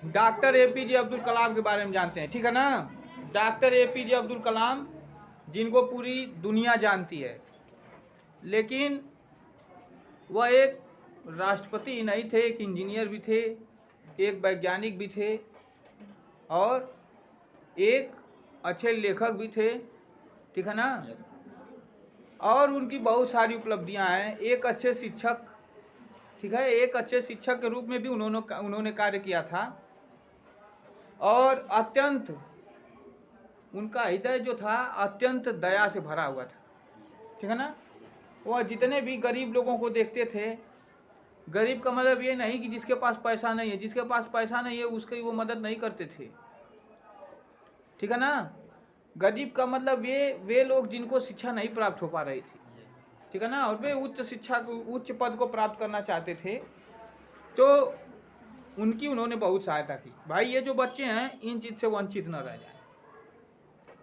Doctor APJ Abdul Kalam के बारे में जानते हैं, ठीक है ना। डॉक्टर एपीजे अब्दुल कलाम जिनको पूरी दुनिया जानती है, लेकिन वह एक राष्ट्रपति ही नहीं थे, एक इंजीनियर भी थे, एक वैज्ञानिक भी थे और एक अच्छे लेखक भी थे, ठीक है ना। और उनकी बहुत सारी उपलब्धियां हैं। एक अच्छे शिक्षक, ठीक है, एक अच्छे शिक्षक के रूप में भी उन्होंने कार्य किया था। और अत्यंत उनका हृदय जो था अत्यंत दया से भरा हुआ था, ठीक है ना। वह जितने भी गरीब लोगों को देखते थे, गरीब का मतलब ये नहीं कि जिसके पास पैसा नहीं है, जिसके पास पैसा नहीं है उसकी वो मदद नहीं करते थे, ठीक है ना। गरीब का मतलब वे लोग जिनको शिक्षा नहीं प्राप्त हो पा रही थी, ठीक है ना, और वे उच्च शिक्षा को, उच्च पद को प्राप्त करना चाहते थे, तो उनकी उन्होंने बहुत सहायता की। भाई ये जो बच्चे हैं इन चीज़ से वंचित न रह जाए,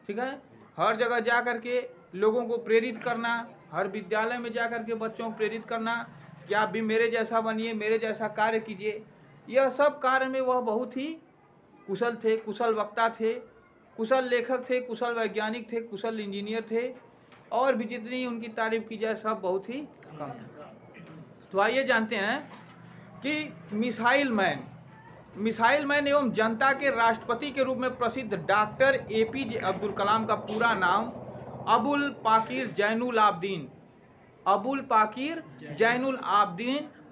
ठीक है। हर जगह जा कर के लोगों को प्रेरित करना, हर विद्यालय में जा कर के बच्चों को प्रेरित करना कि आप भी मेरे जैसा बनिए, मेरे जैसा कार्य कीजिए। यह सब कार्य में वह बहुत ही कुशल थे, कुशल वक्ता थे, कुशल लेखक थे, कुशल वैज्ञानिक थे, कुशल इंजीनियर थे, और भी जितनी उनकी तारीफ की जाए सब बहुत ही कम था। तो आइए जानते हैं कि मिसाइल मैन एवं जनता के राष्ट्रपति के रूप में प्रसिद्ध डॉक्टर एपीजे अब्दुल कलाम का पूरा नाम अबुल पाकिर जैनुल आबदीन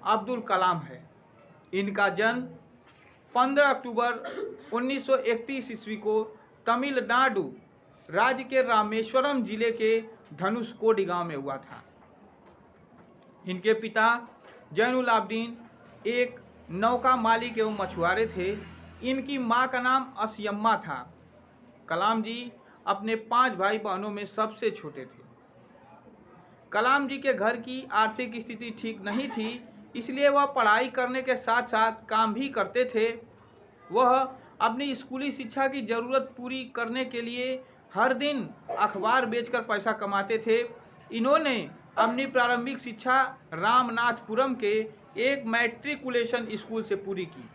अब्दुल कलाम है। इनका जन्म 15 अक्टूबर 1931 ईस्वी को तमिलनाडु राज्य के रामेश्वरम जिले के धनुषकोडी गांव में हुआ था। इनके पिता जैनुल आबदीन एक नौका मालिक एवं मछुआरे थे। इनकी मां का नाम असयम्मा था। कलाम जी अपने 5 भाई बहनों में सबसे छोटे थे। कलाम जी के घर की आर्थिक स्थिति ठीक नहीं थी, इसलिए वह पढ़ाई करने के साथ साथ काम भी करते थे। वह अपनी स्कूली शिक्षा की ज़रूरत पूरी करने के लिए हर दिन अखबार बेचकर पैसा कमाते थे। इन्होंने अपनी प्रारंभिक शिक्षा रामनाथपुरम के एक मैट्रिकुलेशन स्कूल से पूरी की,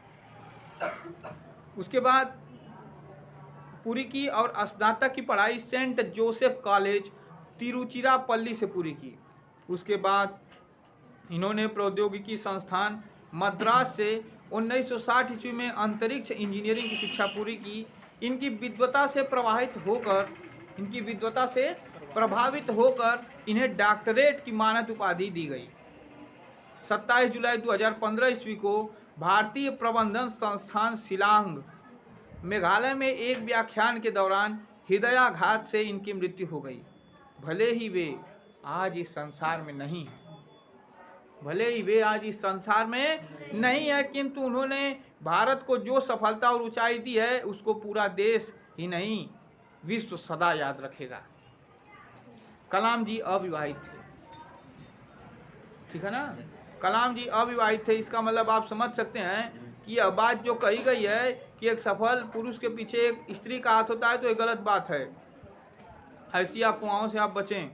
उसके बाद पूरी की, और स्नातक की पढ़ाई सेंट जोसेफ कॉलेज तिरुचिरापल्ली से पूरी की। उसके बाद इन्होंने प्रौद्योगिकी संस्थान मद्रास से 1960 ईस्वी में अंतरिक्ष इंजीनियरिंग की शिक्षा पूरी की। इनकी विद्वता से प्रभावित होकर इन्हें डॉक्टरेट की मानद उपाधि दी गई। 27 जुलाई 2015 ईस्वी को भारतीय प्रबंधन संस्थान शिलांग मेघालय में एक व्याख्यान के दौरान हृदयाघात से इनकी मृत्यु हो गई। भले ही वे आज इस संसार में नहीं है, किंतु उन्होंने भारत को जो सफलता और ऊंचाई दी है उसको पूरा देश ही नहीं विश्व सदा याद रखेगा। कलाम जी अविवाहित थे, ठीक है ना। कलाम जी अविवाहित थे, इसका मतलब आप समझ सकते हैं कि यह बात जो कही गई है कि एक सफल पुरुष के पीछे एक स्त्री का हाथ होता है, तो ये गलत बात है। ऐसी अफवाहों से आप बचें।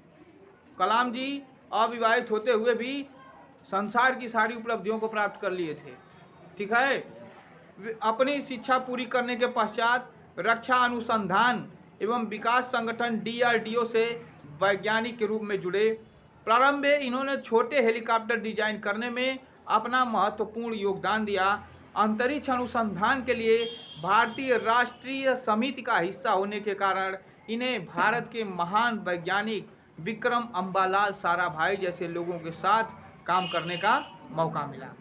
कलाम जी अविवाहित होते हुए भी संसार की सारी उपलब्धियों को प्राप्त कर लिए थे, ठीक है। अपनी शिक्षा पूरी करने के पश्चात रक्षा अनुसंधान एवं विकास संगठन DRDO से वैज्ञानिक के रूप में जुड़े। प्रारंभ में इन्होंने छोटे हेलीकॉप्टर डिजाइन करने में अपना महत्वपूर्ण योगदान दिया। अंतरिक्ष अनुसंधान के लिए भारतीय राष्ट्रीय समिति का हिस्सा होने के कारण इन्हें भारत के महान वैज्ञानिक विक्रम अम्बालाल साराभाई जैसे लोगों के साथ काम करने का मौका मिला।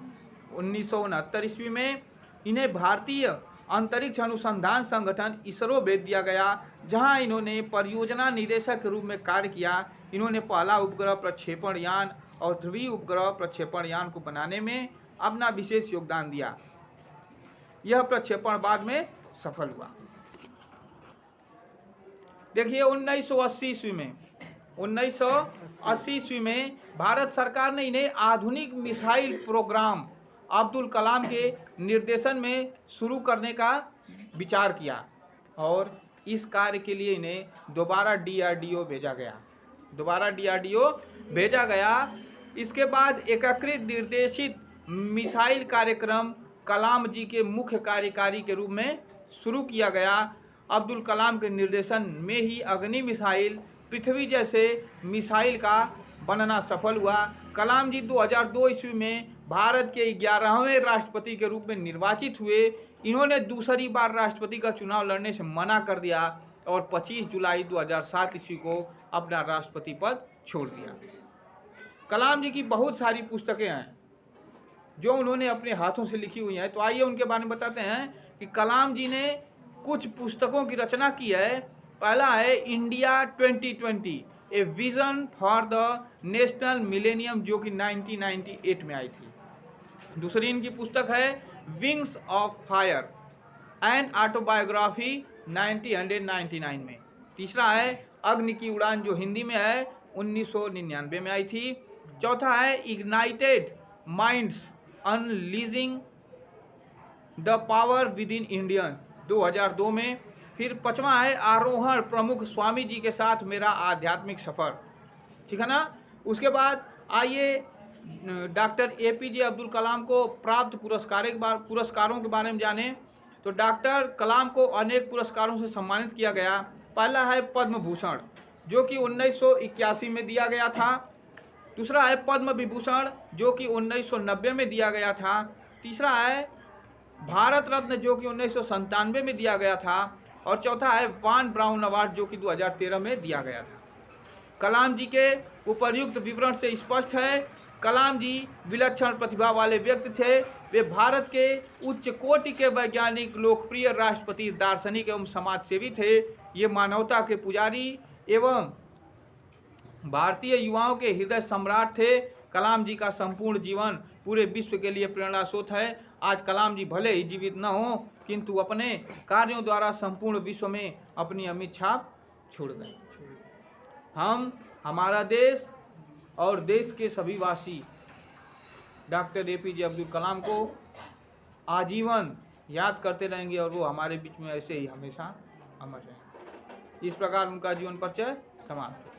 1969 ईस्वी में इन्हें भारतीय अंतरिक्ष अनुसंधान संगठन इसरो भेज दिया गया, जहां इन्होंने परियोजना निदेशक के रूप में कार्य किया। इन्होंने पहला उपग्रह प्रक्षेपण यान और ध्रुवीय उपग्रह प्रक्षेपण यान को बनाने में अपना विशेष योगदान दिया। यह प्रक्षेपण बाद में सफल हुआ। देखिए 1980 ईस्वी में भारत सरकार ने इन्हें आधुनिक मिसाइल प्रोग्राम अब्दुल कलाम के निर्देशन में शुरू करने का विचार किया, और इस कार्य के लिए इन्हें दोबारा DRDO भेजा गया। इसके बाद एकीकृत निर्देशित मिसाइल कार्यक्रम कलाम जी के मुख्य कार्यकारी के रूप में शुरू किया गया। अब्दुल कलाम के निर्देशन में ही अग्नि मिसाइल, पृथ्वी जैसे मिसाइल का बनना सफल हुआ। कलाम जी 2002 ईस्वी में भारत के 11वें राष्ट्रपति के रूप में निर्वाचित हुए। इन्होंने दूसरी बार राष्ट्रपति का चुनाव लड़ने से मना कर दिया और 25 जुलाई 2007 ईस्वी को अपना राष्ट्रपति पद छोड़ दिया। कलाम जी की बहुत सारी पुस्तकें हैं जो उन्होंने अपने हाथों से लिखी हुई हैं। तो आइए उनके बारे में बताते हैं कि कलाम जी ने कुछ पुस्तकों की रचना की है। पहला है India 2020, a vision for the national millennium, जो कि 1998 में आई थी। दूसरी इनकी पुस्तक है wings of fire and autobiography 1999 में। तीसरा है अग्नि की उड़ान, जो हिंदी में है, 1999 में आई थी। चौथा है ignited minds unleashing the power within Indian, 2002 में। फिर पांचवा है आरोहण प्रमुख स्वामी जी के साथ मेरा आध्यात्मिक सफ़र, ठीक है ना। उसके बाद आइए डॉक्टर APJ अब्दुल कलाम को प्राप्त पुरस्कारों के बारे में जानें। तो डॉक्टर कलाम को अनेक पुरस्कारों से सम्मानित किया गया। पहला है पद्म भूषण, जो कि 1981 में दिया गया था। दूसरा है पद्म विभूषण, जो कि 1990 में दिया गया था। तीसरा है भारत रत्न, जो कि 1997 में दिया गया था। और चौथा है वान ब्राउन अवार्ड, जो कि 2013 में दिया गया था। कलाम जी के उपर्युक्त विवरण से स्पष्ट है कलाम जी विलक्षण प्रतिभा वाले व्यक्ति थे। वे भारत के उच्च कोटि के वैज्ञानिक, लोकप्रिय राष्ट्रपति, दार्शनिक एवं समाजसेवी थे। ये मानवता के पुजारी एवं भारतीय युवाओं के हृदय सम्राट थे। कलाम जी का संपूर्ण जीवन पूरे विश्व के लिए प्रेरणा स्रोत है। आज कलाम जी भले ही जीवित न हों, किंतु अपने कार्यों द्वारा संपूर्ण विश्व में अपनी अमिट छाप छोड़ गए। हम, हमारा देश और देश के सभी वासी डॉक्टर APJ अब्दुल कलाम को आजीवन याद करते रहेंगे और वो हमारे बीच में ऐसे ही हमेशा अमर रहेंगे। इस प्रकार उनका जीवन परिचय समाप्त।